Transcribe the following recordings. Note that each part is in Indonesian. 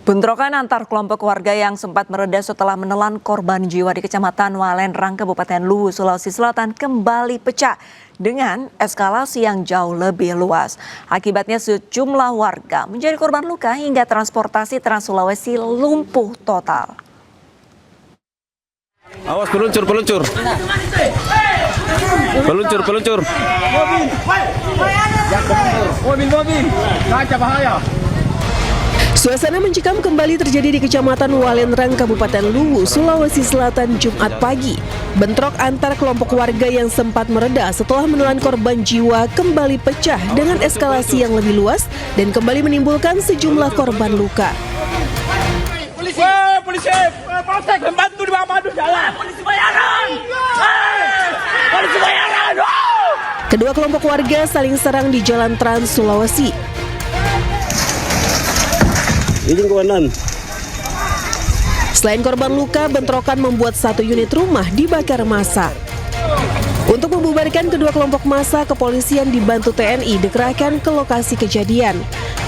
Bentrokan antar kelompok warga yang sempat mereda setelah menelan korban jiwa di Kecamatan Walendrang, Kabupaten Luwu, Sulawesi Selatan kembali pecah dengan eskalasi yang jauh lebih luas. Akibatnya sejumlah warga menjadi korban luka hingga transportasi Trans Sulawesi lumpuh total. Awas peluncur. Mobil. Kaca bahaya. Suasana mencekam kembali terjadi di Kecamatan Walendrang, Kabupaten Luwu, Sulawesi Selatan, Jumat pagi. Bentrok antar kelompok warga yang sempat mereda setelah menelan korban jiwa kembali pecah dengan eskalasi yang lebih luas dan kembali menimbulkan sejumlah korban luka. Polisi, polsek membantu di bawah madu jalan. Polisi bayaran. Kedua kelompok warga saling serang di Jalan Trans Sulawesi. Selain korban luka, bentrokan membuat satu unit rumah dibakar massa. Untuk membubarkan kedua kelompok massa, kepolisian dibantu TNI dikerahkan ke lokasi kejadian.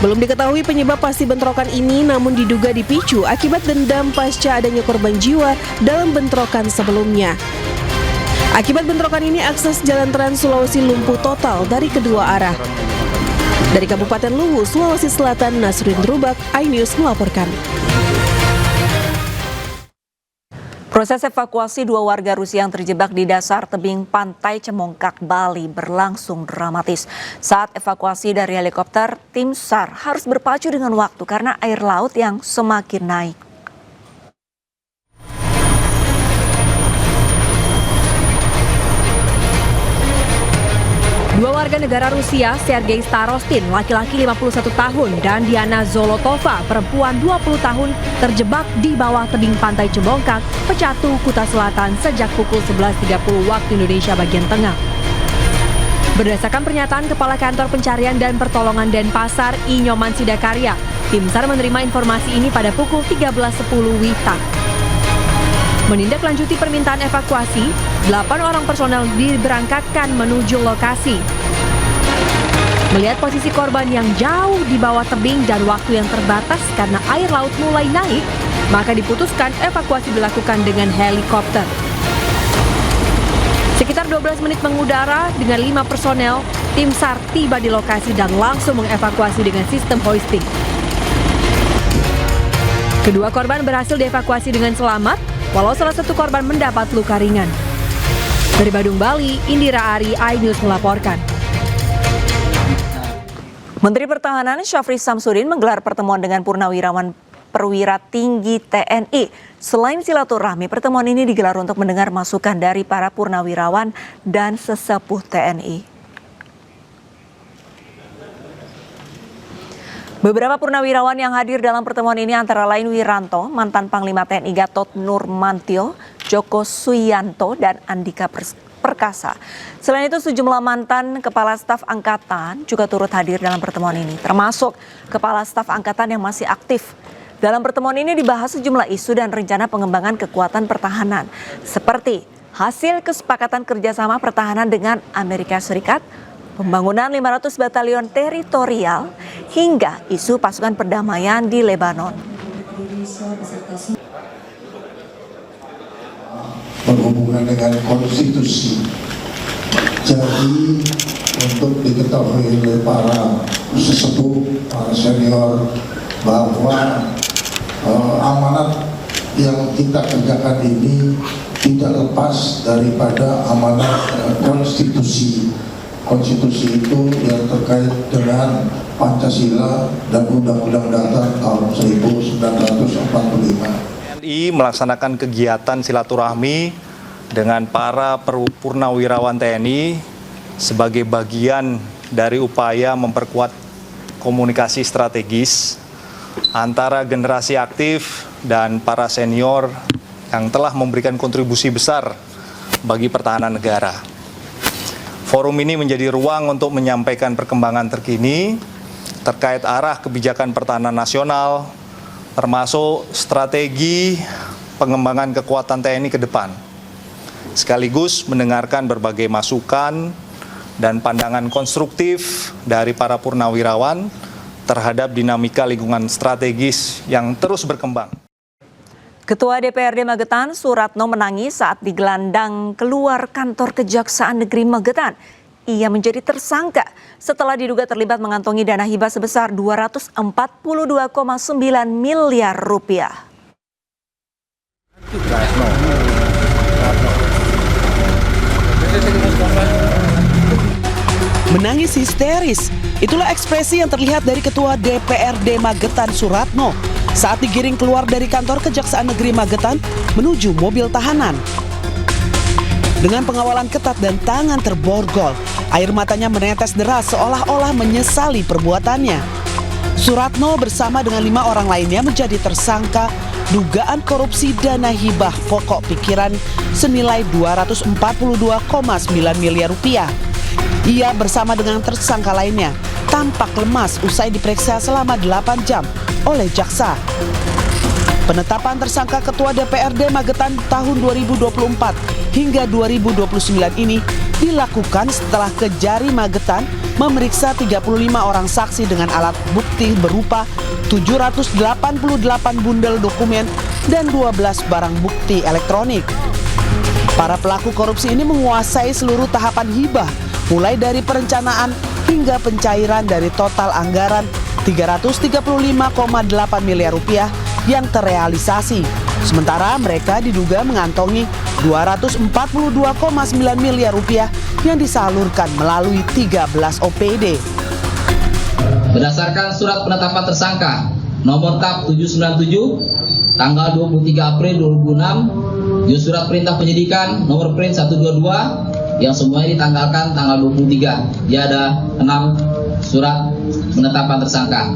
Belum diketahui penyebab pasti bentrokan ini, namun diduga dipicu akibat dendam pasca adanya korban jiwa dalam bentrokan sebelumnya. Akibat bentrokan ini, akses Jalan Trans Sulawesi lumpuh total dari kedua arah. Dari Kabupaten Luwu, Sulawesi Selatan, Nasruddin Rubak, iNews melaporkan. Proses evakuasi dua warga Rusia yang terjebak di dasar tebing Pantai Cemongkak, Bali berlangsung dramatis. Saat evakuasi dari helikopter, tim SAR harus berpacu dengan waktu karena air laut yang semakin naik. Dua warga negara Rusia, Sergei Starostin, laki-laki 51 tahun, dan Diana Zolotova, perempuan 20 tahun, terjebak di bawah tebing Pantai Cemongkak, Pecatu, Kuta Selatan sejak pukul 11.30 waktu Indonesia bagian tengah. Berdasarkan pernyataan Kepala Kantor Pencarian dan Pertolongan Denpasar, I. Nyoman Sidakarya, tim SAR menerima informasi ini pada pukul 13.10 WITA. Menindaklanjuti permintaan evakuasi, 8 orang personel diberangkatkan menuju lokasi. Melihat posisi korban yang jauh di bawah tebing dan waktu yang terbatas karena air laut mulai naik, maka diputuskan evakuasi dilakukan dengan helikopter. Sekitar 12 menit mengudara dengan 5 personel, tim SAR tiba di lokasi dan langsung mengevakuasi dengan sistem hoisting. Kedua korban berhasil dievakuasi dengan selamat, walau salah satu korban mendapat luka ringan. Dari Badung, Bali, Indira Ari, iNews melaporkan. Menteri Pertahanan Syafri Samsudin menggelar pertemuan dengan purnawirawan perwira tinggi TNI. Selain silaturahmi, pertemuan ini digelar untuk mendengar masukan dari para purnawirawan dan sesepuh TNI. Beberapa purnawirawan yang hadir dalam pertemuan ini antara lain Wiranto, mantan Panglima TNI Gatot Nurmantio, Joko Suyanto, dan Andika Perkasa. Selain itu, sejumlah mantan Kepala Staf Angkatan juga turut hadir dalam pertemuan ini, termasuk Kepala Staf Angkatan yang masih aktif. Dalam pertemuan ini dibahas sejumlah isu dan rencana pengembangan kekuatan pertahanan, seperti hasil kesepakatan kerjasama pertahanan dengan Amerika Serikat, pembangunan 500 batalion teritorial, hingga isu pasukan perdamaian di Lebanon. Berhubungan dengan konstitusi. Jadi untuk diketahui oleh para sesepuh, para senior, bahwa amanat yang kita kerjakan ini tidak lepas daripada amanat konstitusi. Konstitusi itu yang terkait dengan Pancasila dan Undang-Undang Dasar tahun 1945. TNI melaksanakan kegiatan silaturahmi dengan para purnawirawan TNI sebagai bagian dari upaya memperkuat komunikasi strategis antara generasi aktif dan para senior yang telah memberikan kontribusi besar bagi pertahanan negara. Forum ini menjadi ruang untuk menyampaikan perkembangan terkini terkait arah kebijakan pertahanan nasional, termasuk strategi pengembangan kekuatan TNI ke depan, sekaligus mendengarkan berbagai masukan dan pandangan konstruktif dari para purnawirawan terhadap dinamika lingkungan strategis yang terus berkembang. Ketua DPRD Magetan, Suratno, menangis saat digelandang keluar kantor Kejaksaan Negeri Magetan. Ia menjadi tersangka setelah diduga terlibat mengantongi dana hibah sebesar 242,9 miliar rupiah. Menangis histeris, itulah ekspresi yang terlihat dari Ketua DPRD Magetan, Suratno, saat digiring keluar dari kantor Kejaksaan Negeri Magetan menuju mobil tahanan. Dengan pengawalan ketat dan tangan terborgol, air matanya menetes deras seolah-olah menyesali perbuatannya. Suratno bersama dengan 5 orang lainnya menjadi tersangka dugaan korupsi dana hibah pokok pikiran senilai 242,9 miliar rupiah. Ia bersama dengan tersangka lainnya tampak lemas usai diperiksa selama 8 jam oleh jaksa. Penetapan tersangka Ketua DPRD Magetan tahun 2024 hingga 2029 ini dilakukan setelah Kejari Magetan memeriksa 35 orang saksi dengan alat bukti berupa 788 bundel dokumen dan 12 barang bukti elektronik. Para pelaku korupsi ini menguasai seluruh tahapan hibah, mulai dari perencanaan hingga pencairan dari total anggaran 335,8 miliar rupiah yang terrealisasi. Sementara mereka diduga mengantongi 242,9 miliar rupiah yang disalurkan melalui 13 OPD. Berdasarkan surat penetapan tersangka nomor KAP 797 tanggal 23 April 2006, surat perintah penyidikan nomor print 122 yang semuanya ditanggalkan tanggal 23. Dia ada 6 surat penetapan tersangka.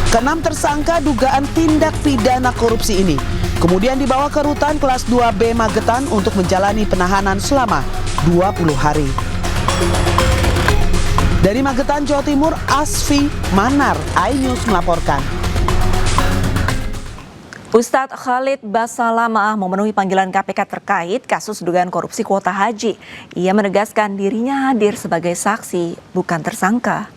Keenam tersangka dugaan tindak pidana korupsi ini kemudian dibawa ke rutan kelas 2B Magetan untuk menjalani penahanan selama 20 hari. Dari Magetan, Jawa Timur, Asfi Manar, iNews melaporkan. Ustadz Khalid Basalamah memenuhi panggilan KPK terkait kasus dugaan korupsi kuota haji. Ia menegaskan dirinya hadir sebagai saksi, bukan tersangka.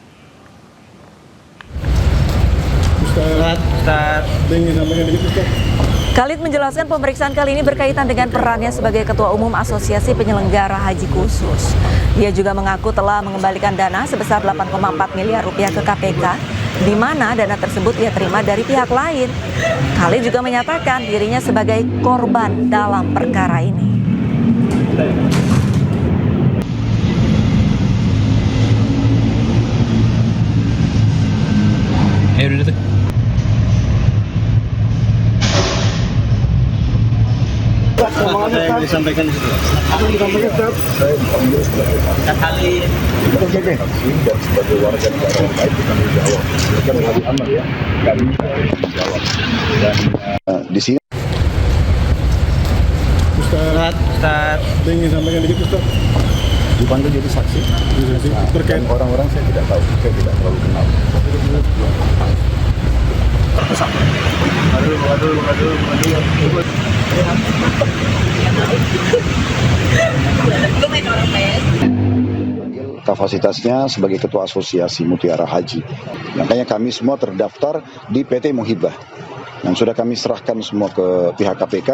Khalid menjelaskan pemeriksaan kali ini berkaitan dengan perannya sebagai Ketua Umum Asosiasi Penyelenggara Haji Khusus. Dia juga mengaku telah mengembalikan dana sebesar 8,4 miliar rupiah ke KPK, di mana dana tersebut ia terima dari pihak lain. Khalid juga menyatakan dirinya sebagai korban dalam perkara ini. Apa yang disampaikan di situ? Apa yang disampaikan, Ustaz? Saya dipanggil sebagai kali. Oke. Dan sebagai warga negara yang baik kita menjawab. Bukan hari amal ya. Kami menjawab. Dan di sini Ustaz, apa yang disampaikan di situ, Ustaz? Dipanggil jadi saksi. Terkait orang-orang saya tidak tahu, saya tidak terlalu kenal. Kapasitasnya sebagai Ketua Asosiasi Mutiara Haji. Makanya kami semua terdaftar di PT Muhibah. Yang sudah kami serahkan semua ke pihak KPK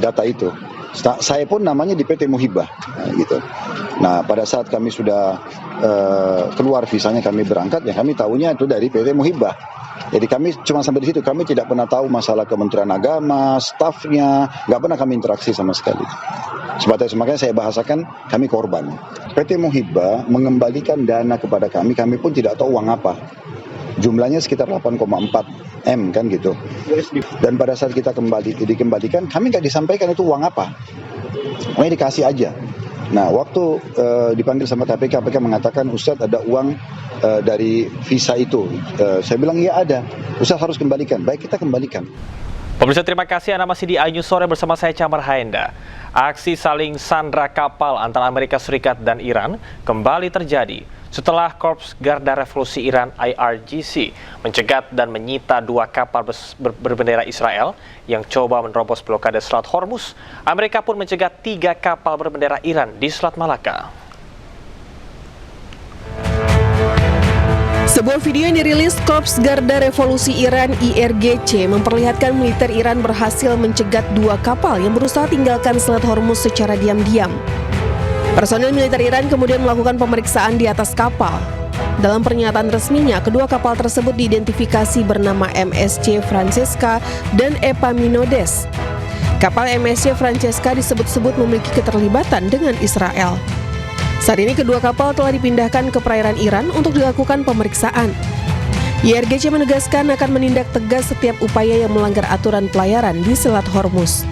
data itu. Saya pun namanya di PT Muhibah, gitu. Nah, pada saat kami sudah keluar visanya kami berangkat, ya kami tahunya itu dari PT Muhibah. Jadi kami cuma sampai di situ, kami tidak pernah tahu masalah Kementerian Agama, stafnya, nggak pernah kami interaksi sama sekali. Sebatas makanya saya bahasakan kami korban. PT Muhibah mengembalikan dana kepada kami pun tidak tahu uang apa. Jumlahnya sekitar 8,4 M kan gitu. Dan pada saat kita dikembalikan, kami nggak disampaikan itu uang apa. Kami dikasih aja. Nah, waktu dipanggil sama KPK mengatakan, Ustadz ada uang dari visa itu. Saya bilang iya ada. Ustadz harus kembalikan. Baik, kita kembalikan. Pemirsa, terima kasih Anda masih di iNews Sore bersama saya Camar Haenda. Aksi saling sandra kapal antara Amerika Serikat dan Iran kembali terjadi setelah Korps Garda Revolusi Iran IRGC mencegat dan menyita 2 kapal berbendera Israel yang coba menerobos blokade Selat Hormuz. Amerika pun mencegat 3 kapal berbendera Iran di Selat Malaka. Sebuah video yang dirilis Korps Garda Revolusi Iran IRGC memperlihatkan militer Iran berhasil mencegat 2 kapal yang berusaha tinggalkan Selat Hormuz secara diam-diam. Personel militer Iran kemudian melakukan pemeriksaan di atas kapal. Dalam pernyataan resminya, kedua kapal tersebut diidentifikasi bernama MSC Francesca dan Epaminondas. Kapal MSC Francesca disebut-sebut memiliki keterlibatan dengan Israel. Saat ini kedua kapal telah dipindahkan ke perairan Iran untuk dilakukan pemeriksaan. IRGC menegaskan akan menindak tegas setiap upaya yang melanggar aturan pelayaran di Selat Hormuz.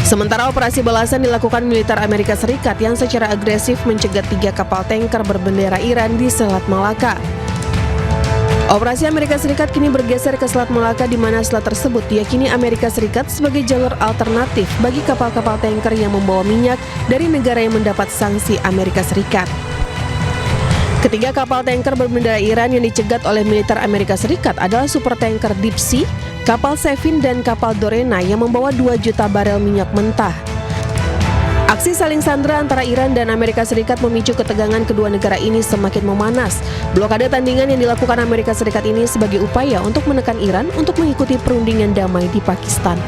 Sementara operasi balasan dilakukan militer Amerika Serikat yang secara agresif mencegat 3 kapal tanker berbendera Iran di Selat Malaka. Operasi Amerika Serikat kini bergeser ke Selat Malaka di mana selat tersebut diyakini Amerika Serikat sebagai jalur alternatif bagi kapal-kapal tanker yang membawa minyak dari negara yang mendapat sanksi Amerika Serikat. Ketiga kapal tanker berbendera Iran yang dicegat oleh militer Amerika Serikat adalah supertanker Deep Sea, kapal Sevin dan kapal Dorena yang membawa 2 juta barel minyak mentah. Aksi saling sandera antara Iran dan Amerika Serikat memicu ketegangan kedua negara ini semakin memanas. Blokade tandingan yang dilakukan Amerika Serikat ini sebagai upaya untuk menekan Iran untuk mengikuti perundingan damai di Pakistan.